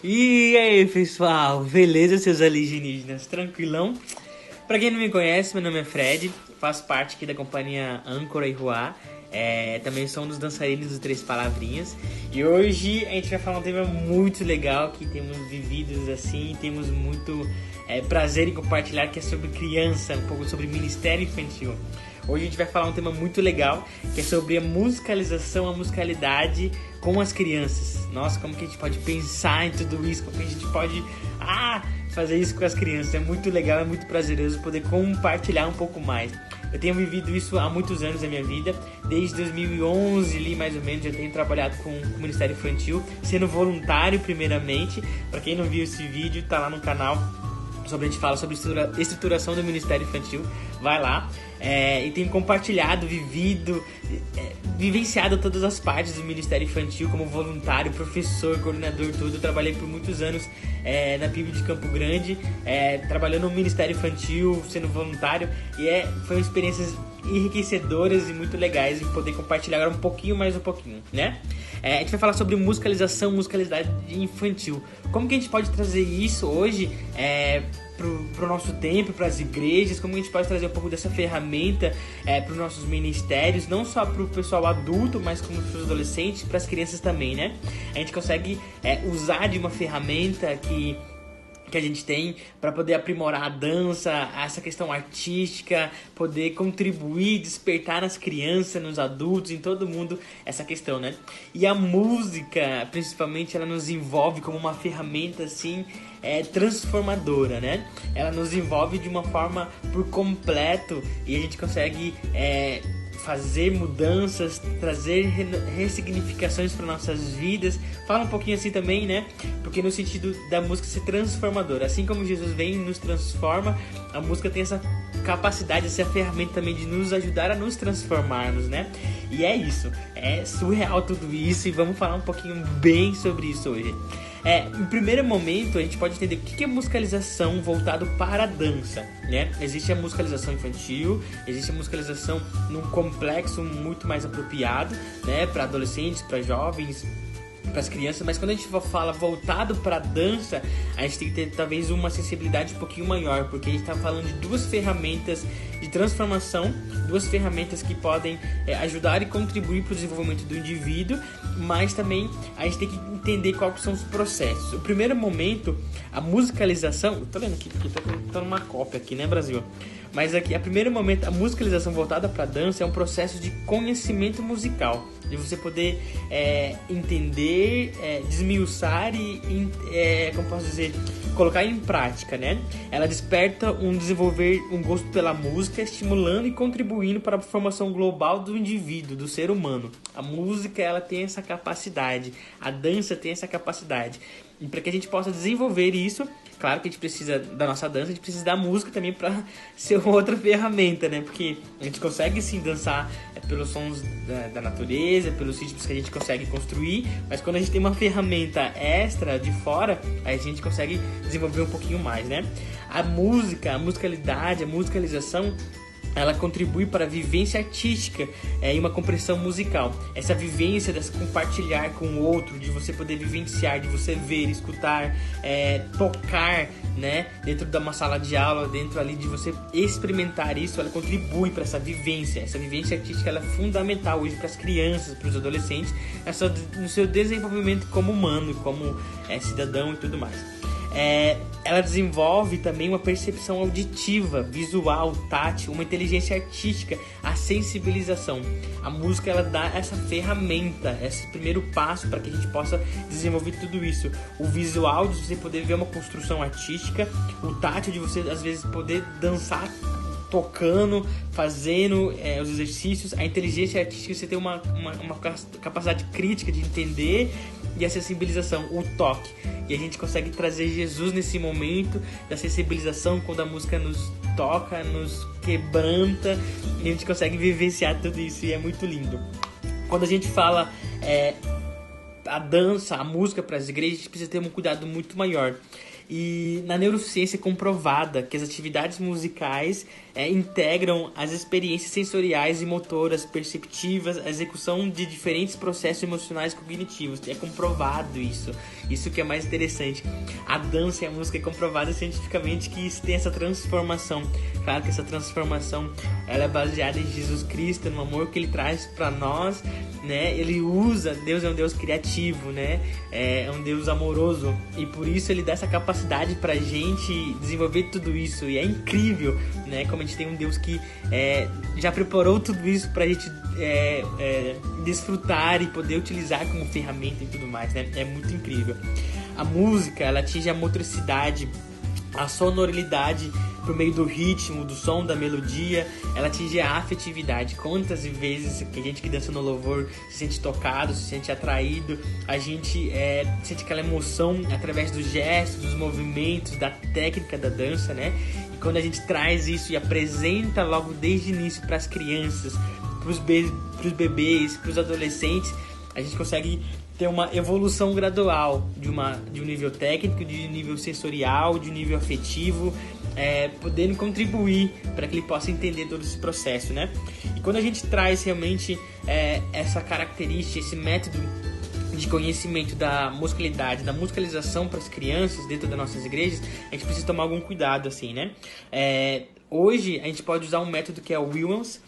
E aí, pessoal, beleza, seus alienígenas? Tranquilão? Pra quem não me conhece, meu nome é Fred, faço parte aqui da companhia Âncora e Ruá. Também sou um dos dançarinos dos Três Palavrinhas. E hoje a gente vai falar um tema muito legal que temos vividos assim, temos muito prazer em compartilhar, que é sobre criança, um pouco sobre ministério infantil. Hoje a gente vai falar um tema muito legal, que é sobre a musicalização, a musicalidade com as crianças. Nossa, como que a gente pode pensar em tudo isso, como que a gente pode fazer isso com as crianças. É muito legal, é muito prazeroso poder compartilhar um pouco mais. Eu tenho vivido isso há muitos anos da minha vida, desde 2011 ali mais ou menos. Eu tenho trabalhado com o Ministério Infantil, sendo voluntário primeiramente. Para quem não viu esse vídeo, tá lá no canal. A gente fala sobre estruturação do Ministério Infantil, vai lá. E tenho compartilhado, vivenciado todas as partes do Ministério Infantil como voluntário, professor, coordenador, tudo. Eu trabalhei por muitos anos na PIB de Campo Grande, trabalhando no Ministério Infantil, sendo voluntário, e foram experiências enriquecedoras e muito legais em poder compartilhar agora um pouquinho, né? A gente vai falar sobre musicalização, musicalidade infantil. Como que a gente pode trazer isso hoje pro nosso tempo, para as igrejas? Como a gente pode trazer um pouco dessa ferramenta para os nossos ministérios, não só para o pessoal adulto, mas como para os adolescentes, para as crianças também, né? A gente consegue usar de uma ferramenta que a gente tem para poder aprimorar a dança, essa questão artística, poder contribuir, despertar nas crianças, nos adultos, em todo mundo essa questão, né? E a música, principalmente, ela nos envolve como uma ferramenta assim transformadora, né? Ela nos envolve de uma forma por completo e a gente consegue fazer mudanças, trazer ressignificações para nossas vidas. Fala um pouquinho assim também, né? Porque no sentido da música ser transformadora, assim como Jesus vem e nos transforma, a música tem essa capacidade, essa ferramenta também de nos ajudar a nos transformarmos, né? E é isso, é surreal tudo isso, e vamos falar um pouquinho bem sobre isso hoje. Em primeiro momento, a gente pode entender o que é musicalização voltado para a dança, né? Existe a musicalização infantil, existe a musicalização num complexo muito mais apropriado, né? Para adolescentes, para jovens, para as crianças, mas quando a gente fala voltado para a dança, a gente tem que ter talvez uma sensibilidade um pouquinho maior, porque a gente está falando de duas ferramentas de transformação, duas ferramentas que podem ajudar e contribuir para o desenvolvimento do indivíduo, mas também a gente tem que entender quais são os processos. O primeiro momento, a musicalização, tô vendo aqui, porque tá numa cópia aqui, né, Brasil? Mas aqui, a primeiro momento, a musicalização voltada para a dança é um processo de conhecimento musical, de você poder entender, desmiuçar e, como posso dizer, colocar em prática, né? Ela desperta desenvolver um gosto pela música, estimulando e contribuindo para a formação global do indivíduo, do ser humano. A música, ela tem essa capacidade, a dança tem essa capacidade. E para que a gente possa desenvolver isso, claro que a gente precisa da nossa dança, a gente precisa da música também para ser outra ferramenta, né? Porque a gente consegue sim dançar pelos sons da natureza, pelos ritmos que a gente consegue construir, mas quando a gente tem uma ferramenta extra de fora, aí a gente consegue desenvolver um pouquinho mais, né? A música, a musicalidade, a musicalização, ela contribui para a vivência artística e uma compreensão musical. Essa vivência, dessa compartilhar com o outro, de você poder vivenciar, de você ver, escutar, tocar, né, dentro de uma sala de aula, dentro ali de você experimentar isso, ela contribui para essa vivência. Essa vivência artística, ela é fundamental hoje para as crianças, para os adolescentes, no seu desenvolvimento como humano, como cidadão e tudo mais. Ela desenvolve também uma percepção auditiva, visual, tátil, uma inteligência artística, a sensibilização. A música, ela dá essa ferramenta, esse primeiro passo para que a gente possa desenvolver tudo isso. O visual, de você poder ver uma construção artística, o tátil, de você às vezes poder dançar tocando, fazendo os exercícios, a inteligência artística, você tem uma capacidade crítica de entender, e a sensibilização, o toque. E a gente consegue trazer Jesus nesse momento da sensibilização, quando a música nos toca, nos quebranta, e a gente consegue vivenciar tudo isso, e é muito lindo. Quando a gente fala a dança, a música para as igrejas, a gente precisa ter um cuidado muito maior. E na neurociência é comprovada que as atividades musicais integram as experiências sensoriais e motoras, perceptivas, a execução de diferentes processos emocionais e cognitivos. É comprovado isso. Isso que é mais interessante. A dança e a música é comprovada cientificamente que isso tem essa transformação. Claro que essa transformação ela é baseada em Jesus Cristo, no amor que Ele traz para nós, né? Ele usa, Deus é um Deus criativo, né? É um Deus amoroso e por isso Ele dá essa capacidade pra gente desenvolver tudo isso e é incrível, né? Como a gente tem um Deus que já preparou tudo isso pra gente desfrutar e poder utilizar como ferramenta e tudo mais, né? É muito incrível. A música, ela atinge a motricidade, a sonoridade por meio do ritmo, do som, da melodia, ela atinge a afetividade. Quantas vezes que a gente que dança no louvor se sente tocado, se sente atraído, a gente sente aquela emoção através dos gestos, dos movimentos, da técnica da dança, né? E quando a gente traz isso e apresenta logo desde o início para as crianças, para os bebês, para os adolescentes, a gente consegue ter uma evolução gradual de um nível técnico, de um nível sensorial, de um nível afetivo, podendo contribuir para que ele possa entender todo esse processo, né? E quando a gente traz realmente essa característica, esse método de conhecimento da musicalidade, da musicalização para as crianças dentro das nossas igrejas, a gente precisa tomar algum cuidado, assim, né? Hoje a gente pode usar um método que é o Wilmans,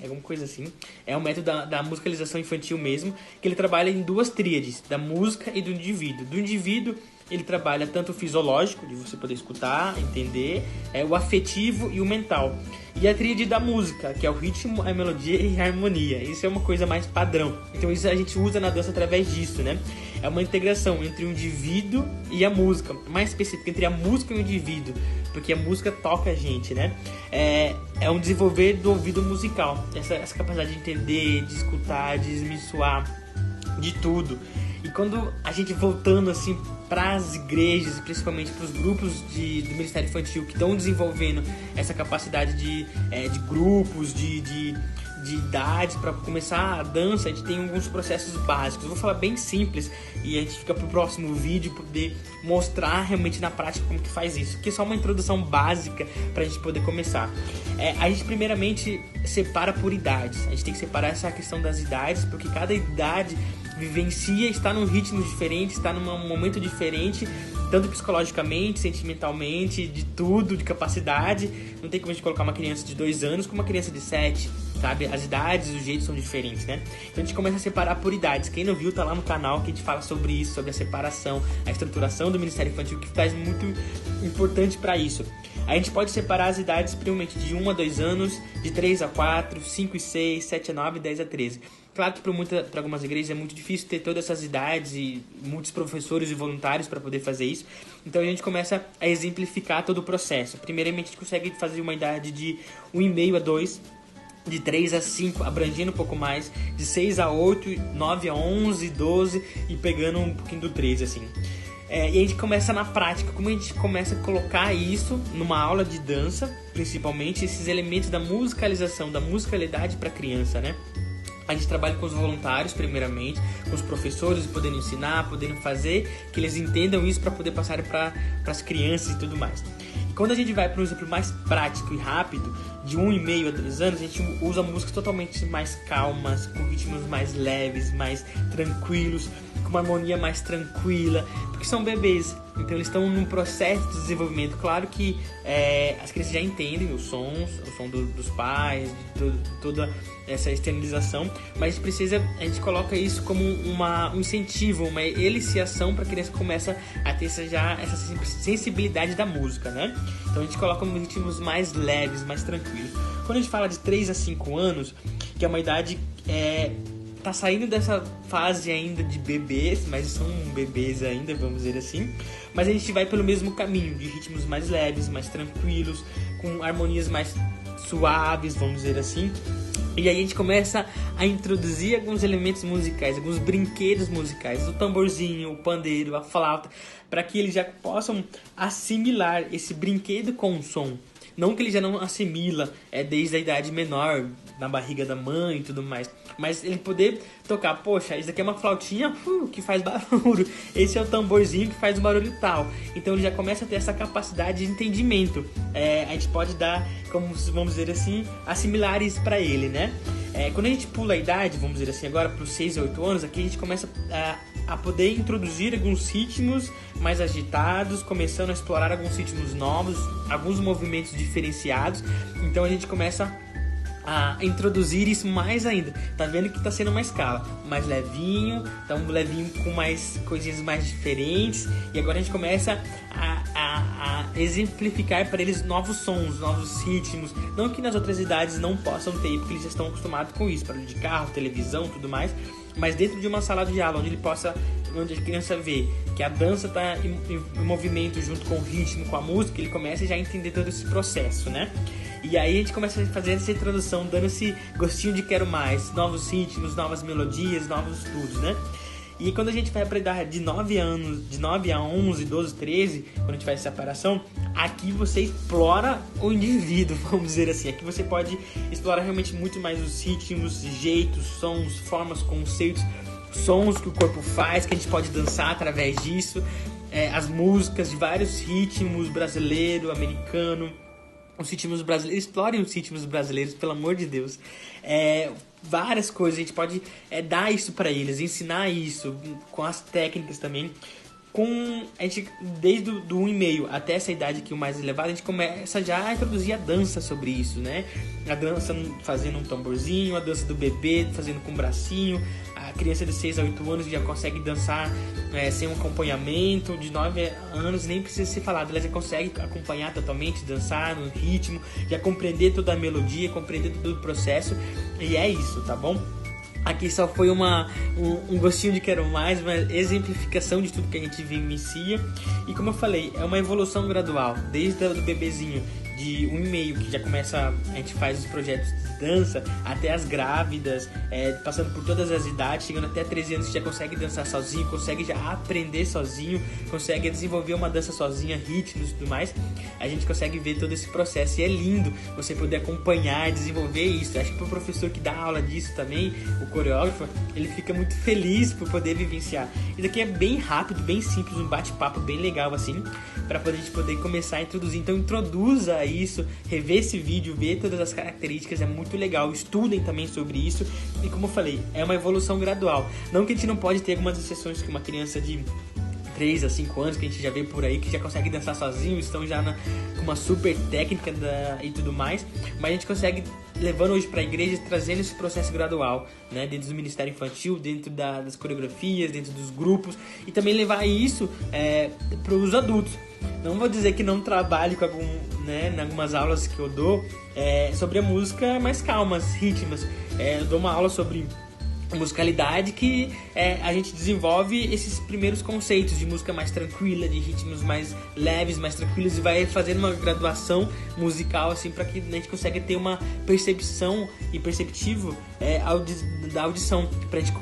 alguma coisa assim. É um método da musicalização infantil mesmo, que ele trabalha em duas tríades, da música e do indivíduo. Do indivíduo, ele trabalha tanto o fisiológico, de você poder escutar, entender, o afetivo e o mental. E a tríade da música, que é o ritmo, a melodia e a harmonia. Isso é uma coisa mais padrão. Então isso a gente usa na dança através disso, né? É uma integração entre o indivíduo e a música. Mais específico, entre a música e o indivíduo. Porque a música toca a gente, né? É um desenvolver do ouvido musical. Essa capacidade de entender, de escutar, de esmiçoar, de tudo. E quando a gente voltando assim para as igrejas, principalmente para os grupos do Ministério Infantil que estão desenvolvendo essa capacidade de grupos, de idades para começar a dança, a gente tem alguns processos básicos. Eu vou falar bem simples e a gente fica pro próximo vídeo poder mostrar realmente na prática como que faz isso, porque é só uma introdução básica para a gente poder começar. A gente primeiramente separa por idades. A gente tem que separar essa questão das idades, porque cada idade vivencia, está num ritmo diferente, está num momento diferente, tanto psicologicamente, sentimentalmente, de tudo, de capacidade. Não tem como a gente colocar uma criança de 2 anos com uma criança de 7, sabe? As idades, os jeitos são diferentes, né? Então a gente começa a separar por idades. Quem não viu, tá lá no canal que a gente fala sobre isso, sobre a separação, a estruturação do Ministério Infantil, que faz muito importante para isso. A gente pode separar as idades primeiramente de 1 a 2 anos, de 3 a 4, 5 e 6, 7 a 9, 10 a 13. Claro que para algumas igrejas é muito difícil ter todas essas idades e muitos professores e voluntários para poder fazer isso. Então a gente começa a exemplificar todo o processo. Primeiramente a gente consegue fazer uma idade de 1,5 a 2, de 3 a 5, abrangendo um pouco mais, de 6 a 8, 9 a 11, 12 e pegando um pouquinho do 13, assim. E a gente começa na prática, como a gente começa a colocar isso numa aula de dança, principalmente esses elementos da musicalização, da musicalidade para a criança, né? A gente trabalha com os voluntários, primeiramente, com os professores, podendo ensinar, podendo fazer, que eles entendam isso para poder passar para as crianças e tudo mais. E quando a gente vai para um exemplo mais prático e rápido, de 1,5 a 2 anos, a gente usa músicas totalmente mais calmas, com ritmos mais leves, mais tranquilos, com uma harmonia mais tranquila, porque são bebês, então eles estão num processo de desenvolvimento. Claro que as crianças já entendem os sons, o som dos pais, de toda essa externalização, mas a gente coloca isso como um incentivo, uma eliciação para a criança começa a ter essa sensibilidade da música, né? Então a gente coloca ritmos mais leves, mais tranquilos. Quando a gente fala de 3 a 5 anos, que é uma idade tá saindo dessa fase ainda de bebês, mas são bebês ainda, vamos dizer assim, mas a gente vai pelo mesmo caminho, de ritmos mais leves, mais tranquilos, com harmonias mais suaves, vamos dizer assim. E aí a gente começa a introduzir alguns elementos musicais, alguns brinquedos musicais, o tamborzinho, o pandeiro, a flauta, para que eles já possam assimilar esse brinquedo com o som. Não que ele já não assimila desde a idade menor, na barriga da mãe e tudo mais, mas ele poder tocar, poxa, isso aqui é uma flautinha que faz barulho, esse é o tamborzinho que faz barulho tal. Então ele já começa a ter essa capacidade de entendimento. A gente pode dar, como vamos dizer assim, assimilar isso para ele, né? Quando a gente pula a idade, vamos dizer assim, agora para os 6 a 8 anos, aqui a gente começa a poder introduzir alguns ritmos mais agitados, começando a explorar alguns ritmos novos, alguns movimentos diferenciados. Então a gente começa a introduzir isso mais ainda. Tá vendo que tá sendo uma escala mais levinho, tá um levinho com mais coisinhas mais diferentes, e agora a gente começa a exemplificar para eles novos sons, novos ritmos, não que nas outras idades não possam ter, porque eles já estão acostumados com isso, barulho de carro, televisão, tudo mais, mas dentro de uma sala de aula onde a criança vê que a dança está em movimento junto com o ritmo, com a música, ele começa já a entender todo esse processo, né? E aí a gente começa a fazer essa introdução, dando esse gostinho de quero mais, novos ritmos, novas melodias, novos estudos, né? E quando a gente vai aprender de 9 a 11, 12, 13, quando a gente faz essa separação, aqui você explora o indivíduo, vamos dizer assim. Aqui você pode explorar realmente muito mais os ritmos, jeitos, sons, formas, conceitos, sons que o corpo faz, que a gente pode dançar através disso, as músicas de vários ritmos, brasileiro, americano, os ritmos brasileiros, explorem os ritmos brasileiros, pelo amor de Deus. Várias coisas, a gente pode dar isso para eles, ensinar isso, com as técnicas também. A gente, desde o 1,5 até essa idade aqui, o mais elevado, a gente começa já a introduzir a dança sobre isso, né? A dança fazendo um tamborzinho, a dança do bebê fazendo com o bracinho, a criança de 6 a 8 anos já consegue dançar sem um acompanhamento, de 9 anos nem precisa ser falado, ela já consegue acompanhar totalmente, dançar no ritmo, já compreender toda a melodia, compreender todo o processo, e é isso, tá bom? Aqui só foi um gostinho de quero mais, uma exemplificação de tudo que a gente vivencia. E como eu falei, é uma evolução gradual, desde o bebezinho de 1,5, que já começa, a gente faz os projetos de dança, até as grávidas, passando por todas as idades, chegando até 13 anos que já consegue dançar sozinho, consegue já aprender sozinho, consegue desenvolver uma dança sozinha, ritmos e tudo mais. A gente consegue ver todo esse processo e é lindo você poder acompanhar, desenvolver isso. Acho que pro professor que dá aula disso também, o coreógrafo, ele fica muito feliz por poder vivenciar. Isso aqui é bem rápido, bem simples, um bate-papo bem legal assim, para a gente poder começar a introduzir. Então introduza isso, rever esse vídeo, ver todas as características, é muito legal. Estudem também sobre isso. E como eu falei, é uma evolução gradual. Não que a gente não pode ter algumas exceções, que uma criança de 3 a 5 anos, que a gente já vê por aí, que já consegue dançar sozinho, estão já com uma super técnica e tudo mais, mas a gente consegue, levando hoje para a igreja, trazendo esse processo gradual, né, dentro do ministério infantil, dentro das coreografias, dentro dos grupos, e também levar isso para os adultos. Não vou dizer que não trabalho com em algumas aulas que eu dou sobre a música mais calmas, rítmicas. Eu dou uma aula sobre musicalidade, que a gente desenvolve esses primeiros conceitos de música mais tranquila, de ritmos mais leves, mais tranquilos, e vai fazendo uma graduação musical assim, para que a gente consiga ter uma percepção e perceptivo da audição, para a gente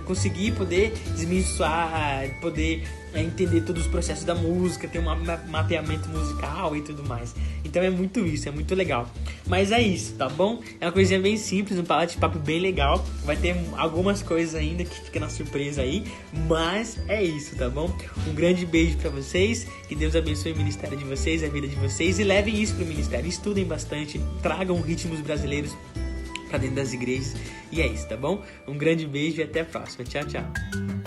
conseguir poder desmiuçar, poder entender todos os processos da música, ter um mapeamento musical e tudo mais. Então é muito isso, é muito legal. Mas é isso, tá bom? É uma coisinha bem simples, um bate-papo bem legal. Vai ter algumas coisas ainda que fica na surpresa aí, mas é isso, tá bom? Um grande beijo pra vocês, que Deus abençoe o ministério de vocês, a vida de vocês, e levem isso pro ministério, estudem bastante, tragam ritmos brasileiros pra dentro das igrejas, e é isso, tá bom? Um grande beijo e até a próxima. Tchau, tchau.